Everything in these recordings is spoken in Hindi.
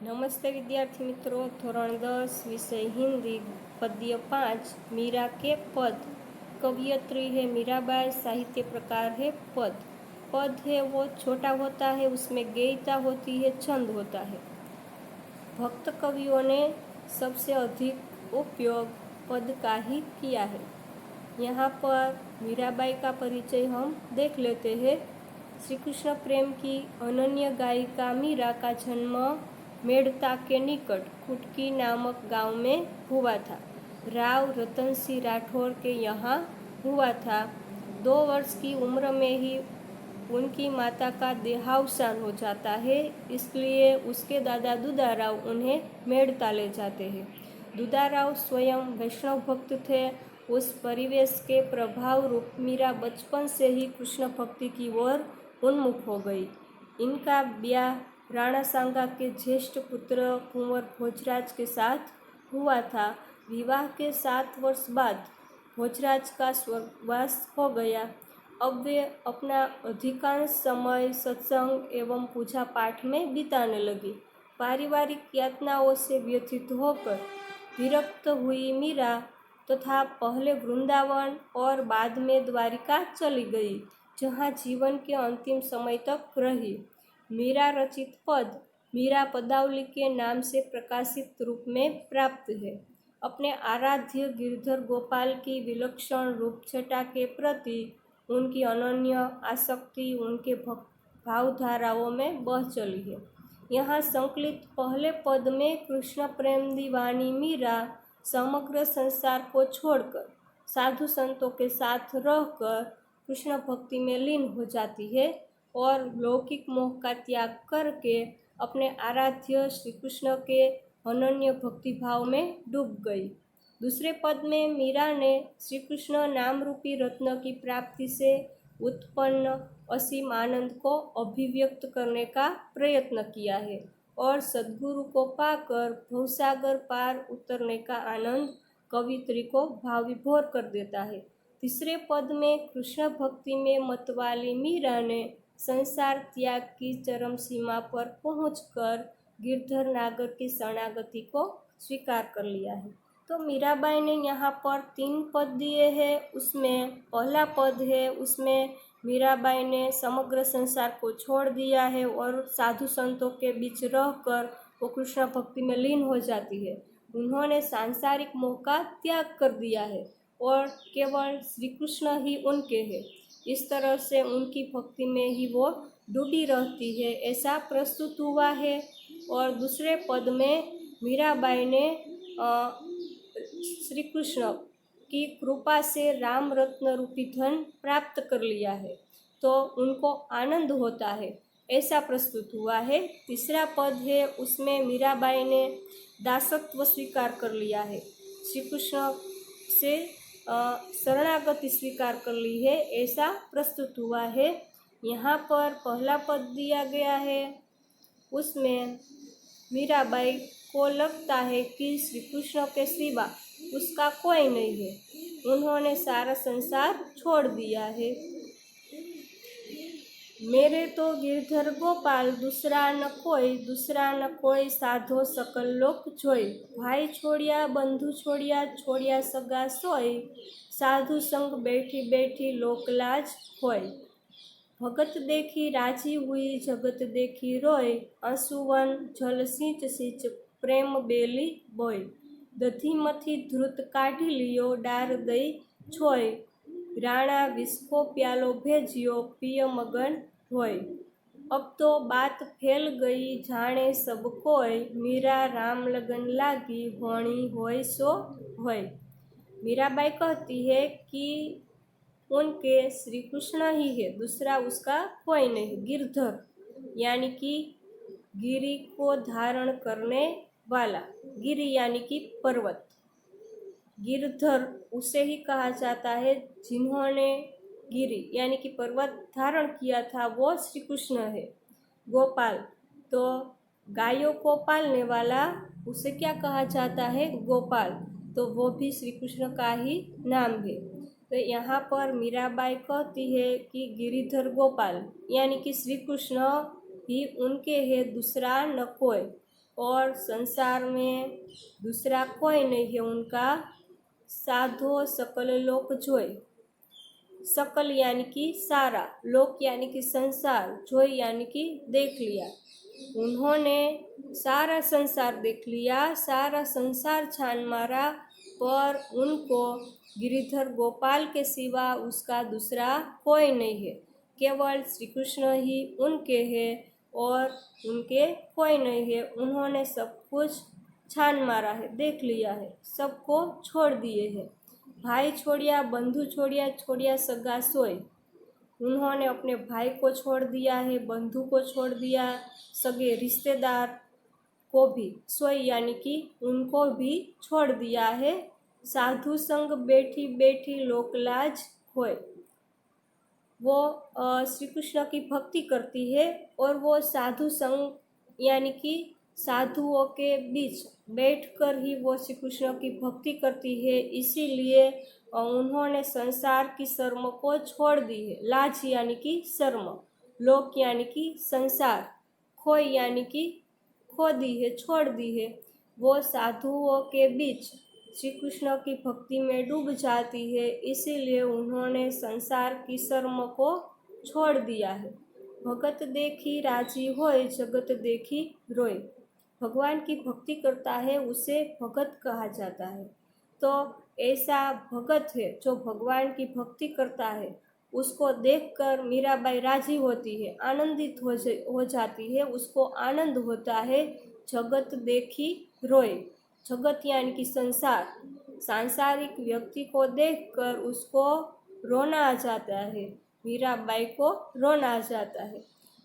नमस्ते विद्यार्थी मित्रों, धोरण 10 विषय हिंदी पद्य 5 मीरा के पद। कवियत्री है मीराबाई, साहित्य प्रकार है पद। पद है वो छोटा होता है, उसमें गेयता होती है, छंद होता है। भक्त कवियों ने सबसे अधिक उपयोग पद का ही किया है। यहाँ पर मीराबाई का परिचय हम देख लेते हैं। श्री कृष्ण प्रेम की अनन्य गायिका मीरा का जन्म मेड़ता के निकट कुटकी नामक गांव में हुआ था। राव रतन सिंह राठौर के यहाँ हुआ था। 2 वर्ष की उम्र में ही उनकी माता का देहावसान हो जाता है, इसलिए उसके दादा दुदाराव उन्हें मेड़ता ले जाते हैं। दुदाराव स्वयं वैष्णव भक्त थे। उस परिवेश के प्रभाव रूप मीरा बचपन से ही कृष्ण भक्ति की ओर उन्मुख हो गई। इनका ब्याह राणा सांगा के ज्येष्ठ पुत्र कुंवर भोजराज के साथ हुआ था। विवाह के 7 वर्ष बाद भोजराज का स्वर्गवास हो गया। अब वे अपना अधिकांश समय सत्संग एवं पूजा पाठ में बिताने लगी। पारिवारिक यातनाओं से व्यथित होकर विरक्त हुई मीरा तथा पहले वृंदावन और बाद में द्वारिका चली गई, जहाँ जीवन के अंतिम समय तक रही। मीरा रचित पद मीरा पदावली के नाम से प्रकाशित रूप में प्राप्त है। अपने आराध्य गिरधर गोपाल की विलक्षण रूपछटा के प्रति उनकी अनन्य आसक्ति उनके भावधाराओं में बह चली है। यहाँ संकलित पहले पद में कृष्ण प्रेम दीवानी मीरा समग्र संसार को छोड़कर साधु संतों के साथ रहकर कृष्ण भक्ति में लीन हो जाती है और लौकिक मोह का त्याग करके अपने आराध्य श्री कृष्ण के अनन्य भक्ति भाव में डूब गई। दूसरे पद में मीरा ने श्री कृष्ण नाम रूपी रत्न की प्राप्ति से उत्पन्न असीम आनंद को अभिव्यक्त करने का प्रयत्न किया है और सद्गुरु को पाकर भवसागर पार उतरने का आनंद कवित्री को भाव विभोर कर देता है। तीसरे पद में कृष्ण भक्ति में मतवाली मीरा ने संसार त्याग की चरम सीमा पर पहुंचकर गिरधर नागर की शरणागति को स्वीकार कर लिया है। तो मीराबाई ने यहाँ पर 3 पद दिए हैं। उसमें पहला पद है, उसमें मीराबाई ने समग्र संसार को छोड़ दिया है और साधु संतों के बीच रहकर वो कृष्ण भक्ति में लीन हो जाती है। उन्होंने सांसारिक मोह का त्याग कर दिया है और केवल श्री कृष्ण ही उनके हैं। इस तरह से उनकी भक्ति में ही वो डूबी रहती है, ऐसा प्रस्तुत हुआ है। और दूसरे पद में मीराबाई ने श्री कृष्ण की कृपा से राम रत्न रूपी धन प्राप्त कर लिया है, तो उनको आनंद होता है, ऐसा प्रस्तुत हुआ है। तीसरा पद है, उसमें मीराबाई ने दासत्व स्वीकार कर लिया है, श्री कृष्ण से शरणागति स्वीकार कर ली है, ऐसा प्रस्तुत हुआ है। यहाँ पर पहला पद दिया गया है, उसमें मीराबाई को लगता है कि श्री कृष्ण के सिवा उसका कोई नहीं है, उन्होंने सारा संसार छोड़ दिया है। मेरे तो गिरधर गोपाल दूसरा न कोई साधो सकल लोक जोई। भाई छोड़िया बंधु छोड़िया सगा सोई। साधु संग बैठी बैठी लोक लाज होय। भगत देखी राजी हुई जगत देखी रोय। आंसुवन जल सींच सींच प्रेम बेली बोय। दधी मथी धृत काढ़ी लियो डार दई छोय। राणा विस्को प्यालो भेजियो पिय मगन होय। अब तो बात फैल गई जाने सब कोय। मीरा राम लगन लागी होनी होय सो होय। मीराबाई कहती है कि उनके श्री कृष्ण ही है, दूसरा उसका कोई नहीं। गिरधर यानी कि गिरी को धारण करने वाला, गिरी यानी कि पर्वत। गिरधर उसे ही कहा जाता है जिन्होंने गिरी यानी कि पर्वत धारण किया था, वो श्री कृष्ण है। गोपाल तो गायों को पालने वाला, उसे क्या कहा जाता है? गोपाल, तो वो भी श्री कृष्ण का ही नाम है। तो यहाँ पर मीराबाई कहती है कि गिरिधर गोपाल यानी कि श्री कृष्ण ही उनके है, दूसरा न कोई। और संसार में दूसरा कोई नहीं है उनका। साधो सकल लोक जोय। सकल यानी कि सारा, लोक यानी कि संसार, जोय यानी कि देख लिया। उन्होंने सारा संसार देख लिया, सारा संसार छान मारा, पर उनको गिरिधर गोपाल के सिवा उसका दूसरा कोई नहीं है। केवल श्री कृष्ण ही उनके हैं और उनके कोई नहीं है। उन्होंने सब कुछ छान मारा है, देख लिया है, सबको छोड़ दिए हैं। भाई छोड़िया, बंधु छोड़िया, छोड़िया सगा सोय। उन्होंने अपने भाई को छोड़ दिया है, बंधु को छोड़ दिया, सगे रिश्तेदार को भी, सोय यानी कि उनको भी छोड़ दिया है। साधु संग बैठी बैठी लोकलाज होय। वो श्री कृष्ण की भक्ति करती है और वो साधु संग यानी कि साधुओं के बीच बैठकर ही वो श्री कृष्ण की भक्ति करती है। इसीलिए उन्होंने संसार की शर्म को छोड़ दी है। लाज यानी कि शर्म, लोक यानी कि संसार, खोय यानी कि खो दी है, छोड़ दी है। वो साधुओं के बीच श्री कृष्ण की भक्ति में डूब जाती है, इसीलिए उन्होंने संसार की शर्म को छोड़ दिया है। भगत देखी राजी होय, जगत देखी रोय। भगवान की भक्ति करता है उसे भगत कहा जाता है। तो ऐसा भगत है जो भगवान की भक्ति करता है, उसको देखकर मीराबाई राजी होती है, आनंदित हो जाती है, उसको आनंद होता है। जगत देखी रोय। जगत यानी कि संसार, सांसारिक व्यक्ति को देखकर उसको रोना आ जाता है, मीराबाई को रोना आ जाता है।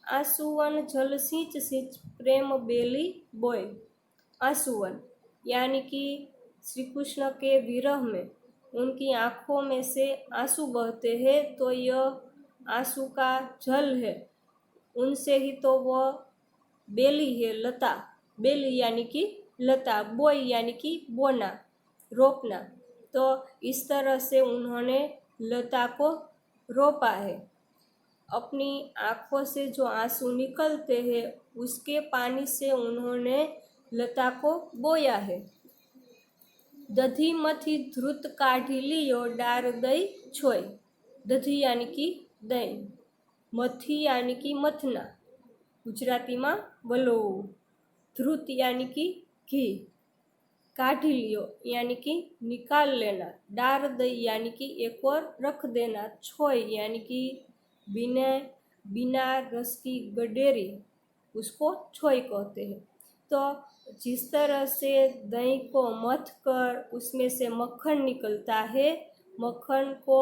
आंसुवन जल सींच सींच प्रेम बेली बोय। आंसुवन यानी कि श्री कृष्ण के विरह में उनकी आँखों में से आंसू बहते हैं, तो यह आंसू का जल है, उनसे ही तो वह बेली है, लता। बेली यानी कि लता, बोई यानी कि बोना, रोपना। तो इस तरह से उन्होंने लता को रोपा है। अपनी आँखों से जो आंसू निकलते हैं उसके पानी से उन्होंने लता को बोया है। दधी मथी धृत काढ़ी लियो, डार दई छोय। दधी यानी कि दही, मथी यानी कि मथना, गुजरातीમાં વલોવું। ધૃત यानी कि घी, काढ़ी लियो यानी कि निकाल लेना, डार दई यानी कि एक और रख देना, छोय यानी कि बिना बिना रस की गडेरी, उसको छोय कहते हैं। तो जिस तरह से दही को मथ कर उसमें से मक्खन निकलता है, मक्खन को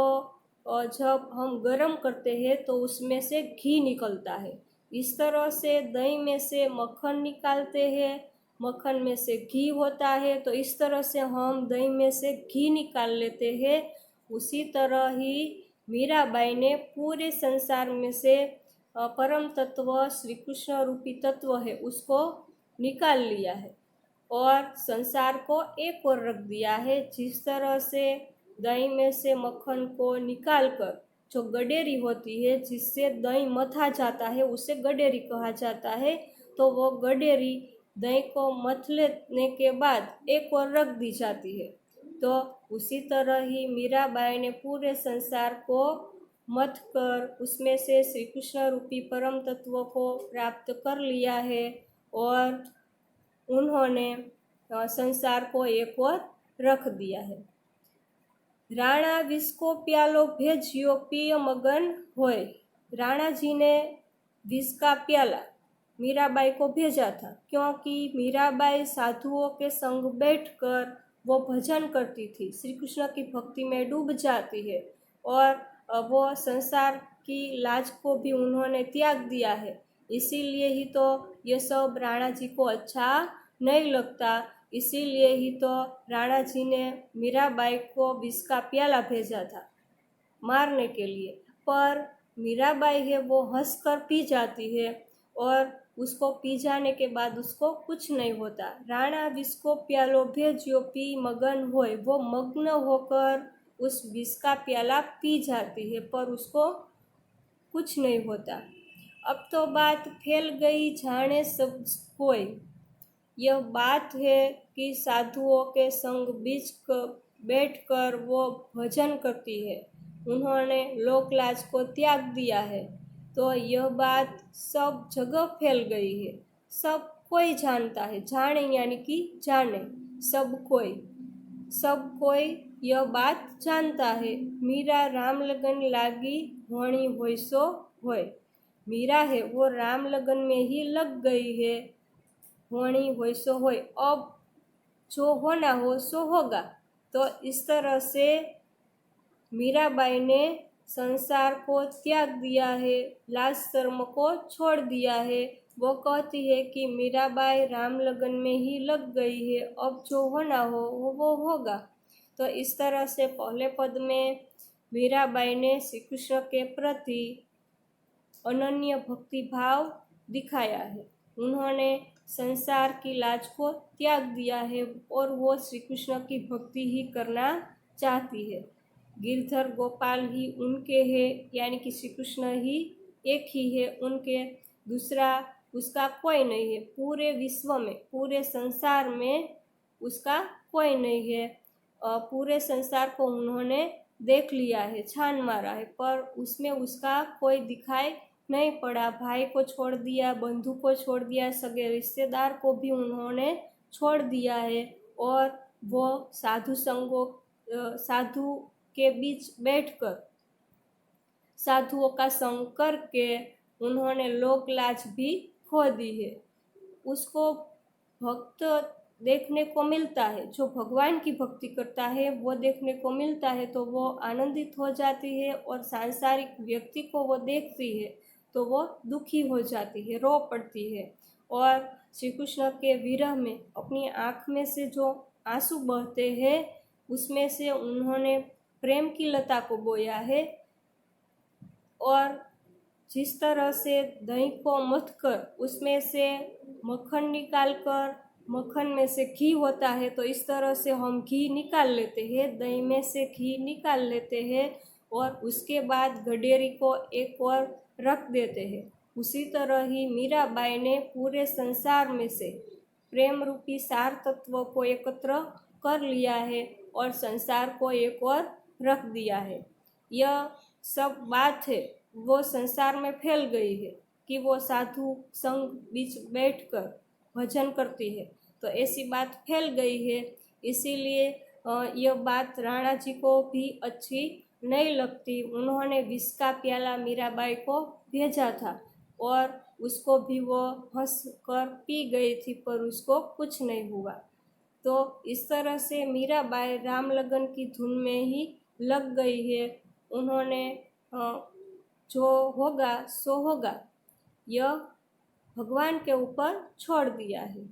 जब हम गरम करते हैं तो उसमें से घी निकलता है, इस तरह से दही में से मक्खन निकालते हैं, मक्खन में से घी होता है, तो इस तरह से हम दही में से घी निकाल लेते हैं। उसी तरह ही मीराबाई ने पूरे संसार में से परम तत्व श्री कृष्ण रूपी तत्व है उसको निकाल लिया है और संसार को एक ओर रख दिया है। जिस तरह से दही में से मक्खन को निकालकर जो गडेरी होती है, जिससे दही मथा जाता है, उसे गडेरी कहा जाता है। तो वो गडेरी दही को मथ लेने के बाद एक ओर रख दी जाती है। तो उसी तरह ही मीराबाई ने पूरे संसार को मथ कर उसमें से श्री कृष्ण रूपी परम तत्व को प्राप्त कर लिया है और उन्होंने संसार को एक ओर रख दिया है। राणा विष को प्यालो भेजियो, पिय मगन होय। राणा जी ने विष का प्याला मीराबाई को भेजा था, क्योंकि मीराबाई साधुओं के संग बैठकर वो भजन करती थी, श्री कृष्ण की भक्ति में डूब जाती है और वो संसार की लाज को भी उन्होंने त्याग दिया है। इसीलिए ही तो ये सब राणा जी को अच्छा नहीं लगता, इसीलिए ही तो राणा जी ने मीराबाई को विष का प्याला भेजा था मारने के लिए। पर मीराबाई है वो हंसकर पी जाती है और उसको पी जाने के बाद उसको कुछ नहीं होता। राणा विष को प्यालो भेजियो, पी मगन होय। वो मग्न होकर उस विष का प्याला पी जाती है पर उसको कुछ नहीं होता। अब तो बात फैल गई, जाने सब कोई। यह बात है कि साधुओं के संग बीच बैठकर वो भजन करती है, उन्होंने लोकलाज को त्याग दिया है। तो यह बात सब जगह फैल गई है, सब कोई जानता है, जाने यानी कि जाने, सब कोई यह बात जानता है। मीरा राम लगन लागी होनी होय सो होय। मीरा है वो राम लगन में ही लग गई है, होनी होय सो होय, अब जो होना हो सो होगा। तो इस तरह से मीराबाई ने संसार को त्याग दिया है, लाज शर्म को छोड़ दिया है। वो कहती है कि मीराबाई राम लगन में ही लग गई है, अब जो होना हो वो होगा। तो इस तरह से पहले पद में मीराबाई ने श्री कृष्ण के प्रति अनन्य भक्ति भाव दिखाया है। उन्होंने संसार की लाज को त्याग दिया है और वो श्री कृष्ण की भक्ति ही करना चाहती है। गिरधर गोपाल ही उनके हैं, यानी कि श्री कृष्ण ही एक ही है उनके, दूसरा उसका कोई नहीं है। पूरे विश्व में, पूरे संसार में उसका कोई नहीं है। पूरे संसार को उन्होंने देख लिया है, छान मारा है, पर उसमें उसका कोई दिखाई नहीं पड़ा। भाई को छोड़ दिया, बंधु को छोड़ दिया, सगे रिश्तेदार को भी उन्होंने छोड़ दिया है और वो साधु के बीच बैठकर साधुओं का संग करके उन्होंने लोक लाज भी खो दी है। उसको भक्त देखने को मिलता है, जो भगवान की भक्ति करता है वो देखने को मिलता है, तो वो आनंदित हो जाती है, और सांसारिक व्यक्ति को वो देखती है तो वो दुखी हो जाती है, रो पड़ती है। और श्री कृष्ण के विरह में अपनी आँख में से जो आंसू बहते हैं, उसमें से उन्होंने प्रेम की लता को बोया है। और जिस तरह से दही को मथकर उसमें से मक्खन निकालकर मक्खन में से घी होता है, तो इस तरह से हम घी निकाल लेते हैं, दही में से घी निकाल लेते हैं और उसके बाद गडेरी को एक और रख देते हैं। उसी तरह ही मीराबाई ने पूरे संसार में से प्रेम रूपी सार तत्व को एकत्र कर लिया है और संसार को एक और रख दिया है। यह सब बात है वो संसार में फैल गई है कि वो साधु संग बीच बैठकर भजन करती है, तो ऐसी बात फैल गई है। इसीलिए यह बात राणा जी को भी अच्छी नहीं लगती। उन्होंने विष का प्याला मीराबाई को भेजा था और उसको भी वो हंस कर पी गई थी, पर उसको कुछ नहीं हुआ। तो इस तरह से मीराबाई राम लगन की धुन में ही लग गई है। उन्होंने जो होगा सो होगा, यह भगवान के ऊपर छोड़ दिया है।